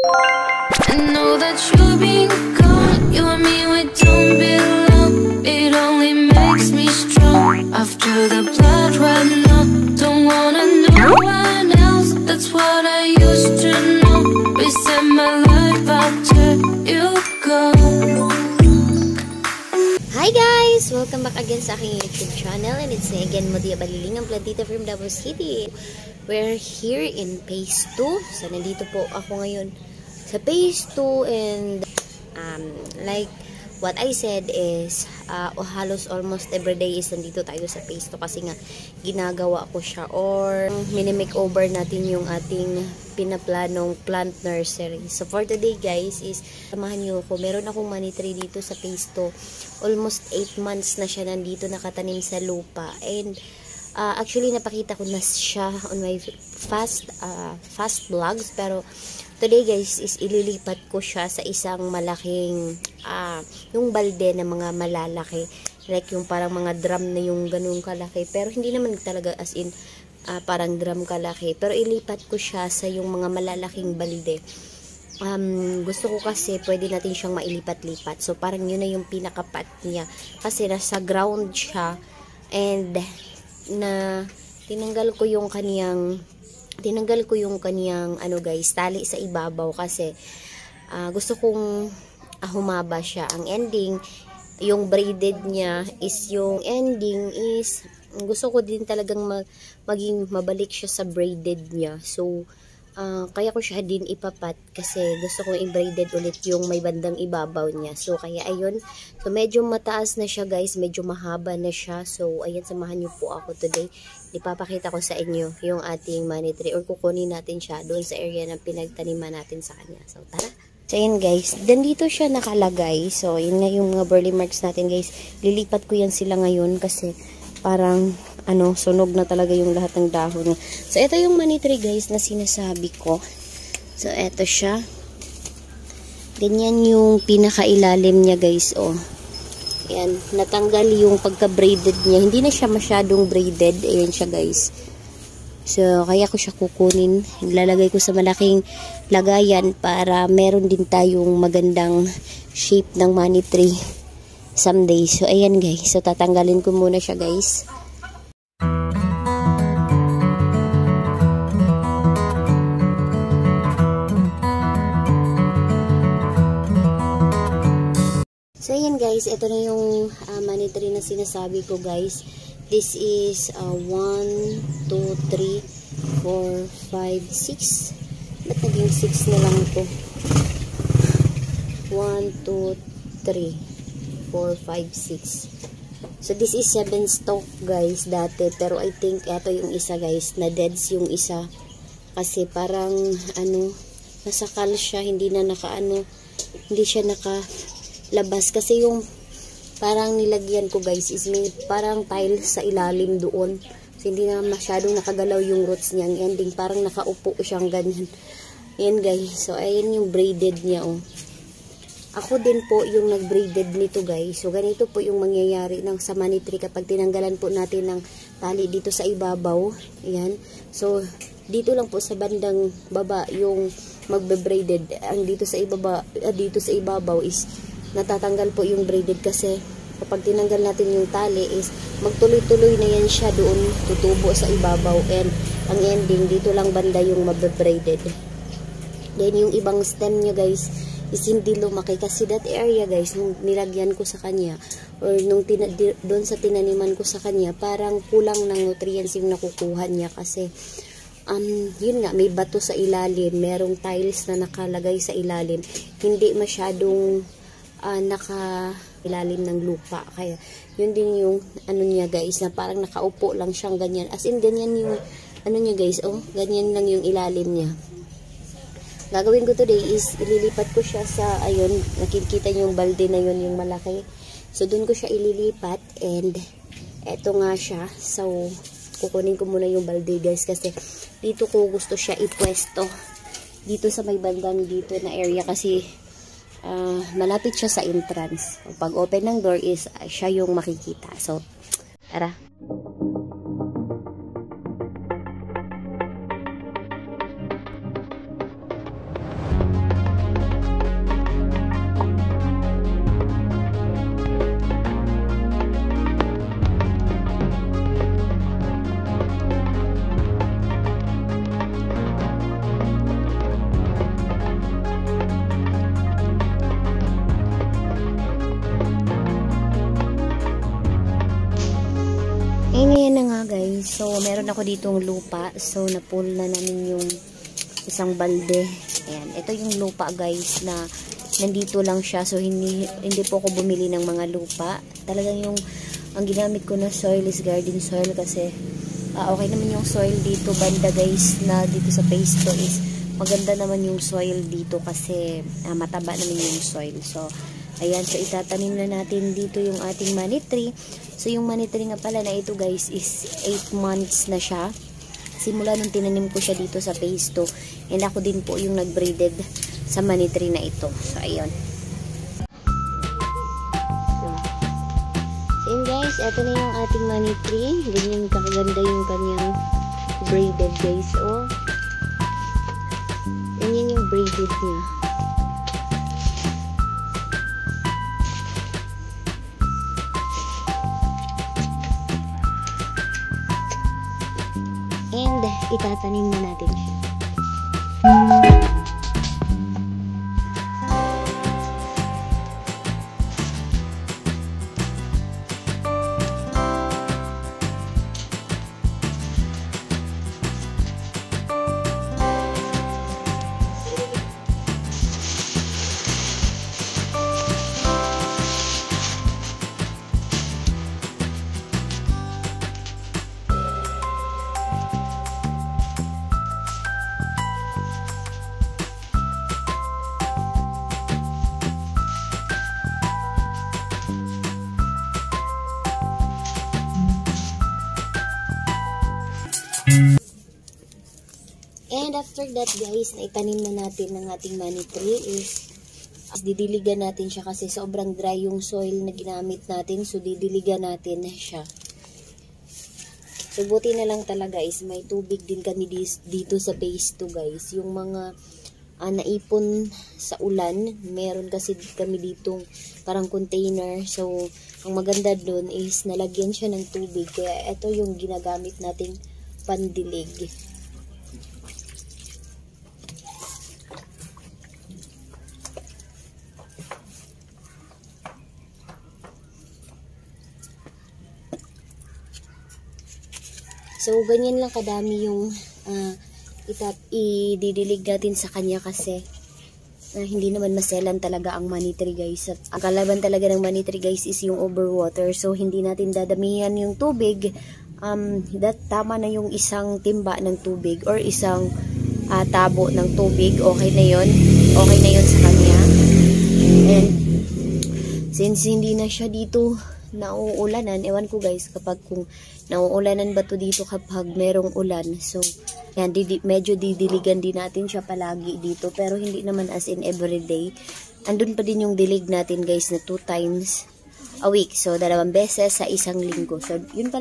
I know that you're being gone. You and me, we don't belong. It only makes me strong. After the blood ran out, don't wanna know one else. That's what I used to know. Reset my life after you go. Hi guys! Welcome back again sa aking YouTube channel, and it's me again, Modia Baliling, ang Plantita from Davao City. We're here in Phase 2. So, nandito po ako ngayon sa Phase 2, and like what I said is halos almost everyday is nandito tayo sa Phase 2 kasi nga ginagawa ko siya or mini-makeover natin yung ating pinaplanong plant nursery. So for today guys is samahan niyo ako. Meron akong money tree dito sa Phase 2. Almost 8 months na siya nandito nakatanim sa lupa, and actually napakita ko na siya on my fast vlogs, pero today guys is ililipat ko siya sa isang malaking yung balde na mga malalaki, like yung parang mga drum na yung ganung kalaki, pero hindi naman talaga as in parang drum kalaki, pero ilipat ko siya sa yung mga malalaking balde. Gusto ko kasi pwede natin siyang mailipat-lipat, so parang yun na yung pinakapat niya kasi nasa ground siya, and na tinanggal ko yung kaniyang ano guys, tali sa ibabaw kasi gusto kong humaba siya. Ang ending, yung braided niya is gusto ko din talagang maging mabalik siya sa braided niya. So kaya ko siya din ipapat kasi gusto kong i-braided ulit yung may bandang ibabaw niya. So kaya ayun, so medyo mataas na siya guys, medyo mahaba na siya. So ayan, samahan niyo po ako today. Ipapakita ko sa inyo yung ating money tree, or kukunin natin siya doon sa area na pinagtaniman natin sa kanya. So tara. So ayan guys, dito siya nakalagay. So yun nga yung mga burley marks natin guys. Lilipat ko yan sila ngayon kasi parang sunog na talaga yung lahat ng dahon. So ito yung money tree guys na sinasabi ko. So ito siya. Ganyan yung pinakailalim niya guys, oh. Yan, natanggal yung pagka-braided niya. Hindi na siya masyadong braided. Ayan siya guys. So kaya ko siya kukunin. Ilalagay ko sa malaking lagayan para meron din tayong magandang shape ng money tree someday. So ayan guys. So tatanggalin ko muna siya guys. So ayan guys, ito na yung money tree na sinasabi ko guys. This is 1, 2, 3, 4, 5, 6. Ba't naging 6 na lang ito? 1, 2, 3, 4, 5, 6. So this is 7 stalk guys dati. Pero I think ito yung isa guys, na deads yung isa. Kasi parang nasakal siya, hindi siya labas kasi yung parang nilagyan ko guys is may parang tile sa ilalim doon, so hindi na masyadong nakagalaw yung roots niya. Ang ending parang nakaupo siyang ganyan. Ayan guys, so ayan yung braided niya, oh. Ako din po yung nag-braided nito guys. So ganito po yung mangyayari ng sa money tree kapag tinanggalan po natin ng tali dito sa ibabaw. Ayan, so dito lang po sa bandang baba yung magbe-braided. Ang dito sa ibabaw is natatanggal po yung braided kasi kapag tinanggal natin yung tali is magtuloy-tuloy na yan siya doon, tutubo sa ibabaw, and ang ending dito lang banda yung mabe-braided. Then yung ibang stem niya guys is hindi lumaki kasi that area guys, nung nilagyan ko sa kanya or nung doon sa tinaniman ko sa kanya, parang kulang ng nutrients yung nakukuha niya kasi yun nga, may bato sa ilalim, merong tiles na nakalagay sa ilalim, hindi masyadong naka-ilalim ng lupa. Kaya yun din yung niya guys, na parang nakaupo lang siyang ganyan. As in ganyan yung niya guys, oh, ganyan lang yung ilalim niya. Gagawin ko today is ililipat ko siya sa, ayun, nakikita niyo yung balde na yun, yung malaki. So doon ko siya ililipat, and eto nga siya. So kukunin ko muna yung balde guys kasi dito ko gusto siya ipwesto. Dito sa may bandang dito na area kasi malapit siya sa entrance. Pag open ng door is siya yung makikita. So, tara. So, meron ako ditong lupa. So, na-pull na namin yung isang balde. Ayan. Ito yung lupa, guys, na nandito lang siya. So, hindi po ako bumili ng mga lupa. Talagang yung, ang ginamit ko na soil is garden soil kasi okay naman yung soil dito, banda, guys, na dito sa phase 2 is maganda naman yung soil dito kasi mataba naman yung soil. So, ayan. So, itatanim na natin dito yung ating money tree. So, yung money tree nga pala na ito, guys, is 8 months na siya. Simula nung tinanim ko siya dito sa phase 2. And ako din po yung nag-braided sa money tree na ito. So, ayun. So, yun, guys. Ito na yung ating money tree. Ganyan kakaganda yung kanyang braided, guys. Oh. Ganyan yung braided niya. And itatanim na natin siya. And after that, guys, na itanim na natin ng ating money tree is didiligan natin siya kasi sobrang dry yung soil na ginamit natin. So, didiligan natin siya. So, buti na lang talaga is may tubig din kami dito sa phase 2, guys. Yung mga naipon sa ulan, meron kasi kami ditong parang container. So, ang maganda doon is nalagyan siya ng tubig. Kaya ito yung ginagamit nating pandilig. So, ganyan lang kadami yung ididilig natin sa kanya kasi hindi naman maselan talaga ang money tree, guys. At ang kalaban talaga ng money tree, guys, is yung overwater. So, hindi natin dadamihan yung tubig. Tama na yung isang timba ng tubig or isang tabo ng tubig. Okay na yun. Okay na yun sa kanya. And since hindi na siya dito nauulanan, ewan ko, guys, kapag kung nauulanan ba to dito kapag merong ulan. So, yan, medyo didiligan din natin siya palagi dito. Pero hindi naman as in everyday. Andun pa din yung dilig natin, guys, na 2 times a week. So, 2 beses sa isang linggo. So, yun pa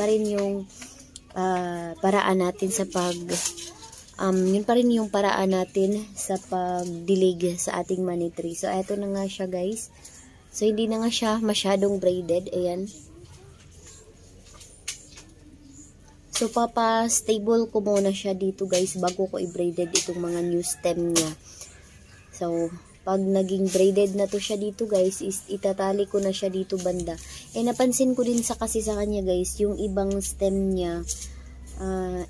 rin yung paraan natin sa yun pa rin yung paraan natin sa pagdilig sa ating money tree. So, eto na nga siya, guys. So, hindi na nga siya masyadong braided. Ayan. So, papa-stable ko muna siya dito, guys, bago ko i-braided itong mga new stem niya. So, pag naging braided na to siya dito, guys, is itatali ko na siya dito banda. Eh, napansin ko din kasi sa kanya, guys, yung ibang stem niya,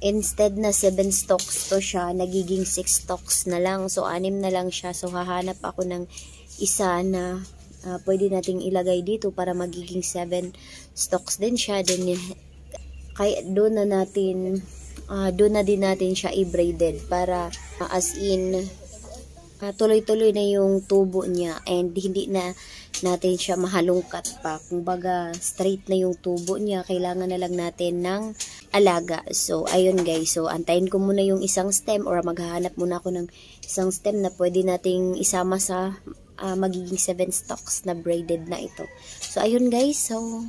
instead na 7 stalks to siya, nagiging 6 stalks na lang. So, 6 na lang siya. So, hahanap ako ng isa na pwede nating ilagay dito para magiging 7 stalks din siya. Then, kaya doon na din natin siya i-braided para as in tuloy-tuloy na yung tubo niya and hindi na natin siya mahalungkat pa. Kumbaga, straight na yung tubo niya. Kailangan na lang natin ng alaga. So, ayun, guys. So, antayin ko muna yung isang stem or maghahanap muna ako ng isang stem na pwede nating isama sa magiging 7 stalks na braided na ito. So, ayun, guys. So,